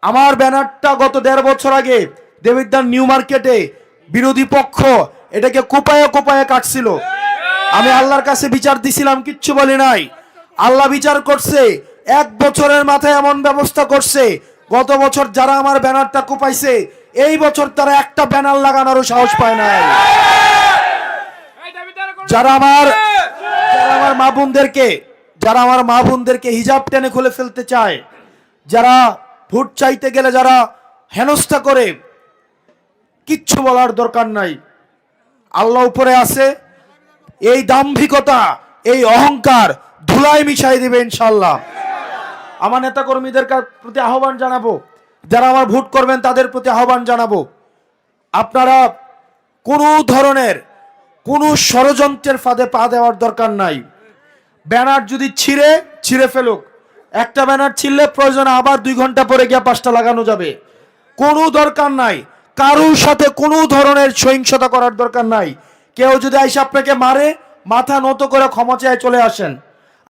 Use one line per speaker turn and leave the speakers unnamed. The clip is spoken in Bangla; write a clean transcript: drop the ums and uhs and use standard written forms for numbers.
আমার ব্যানারটা গত 1.5 বছর আগে দেবিদ্বার নিউ মার্কেটে বিরোধী পক্ষ এটাকে কোপায়ে কোপায়ে কাটছিল। আমি আল্লাহর কাছে বিচার দিছিলাম, কিচ্ছু বলি নাই। আল্লাহ বিচার করছে, 1 বছরের মাথায় এমন ব্যবস্থা করছে, গত বছর যারা আমার ব্যানারটা কোপাইছে এই বছর তারা একটা ব্যানার লাগানোরও সাহস পায় নাই। যারা আমার মা বোনদেরকে হিজাব টেনে খুলে ফেলতে চায়, যারা ভোট চাইতে গেলে যারা হেনস্থা করে, কিচ্ছু বলার দরকার নাই। আল্লাহ উপরে আছে। এই দাম্ভিকতা, এই অহংকার ধুলায় মিশাই দিবে ইনশাআল্লাহ। আমার নেতা কর্মীদের প্রতি আহ্বান জানাবো, যারা আমার ভোট করবেন তাদের প্রতি আহ্বান জানাবো, আপনারা কোনো ধরনের কোনো ষড়যন্ত্রের ফাঁদে পা দেওয়ার দরকার নাই। ব্যানার যদি ছিঁড়ে ফেলুক, একটা ব্যানার ছিঁড়লে প্রয়োজনে আবার 2 ঘন্টা পরে গিয়ে 5টা লাগানো যাবে। কোনো দরকার নাই, কারোর সাথে কোনো ধরনের সহিংসতা করার দরকার নাই। কেউ যদি আইসা আপনাকে মারে, মাথা নত করে ক্ষমা চেয়ে চলে আসেন।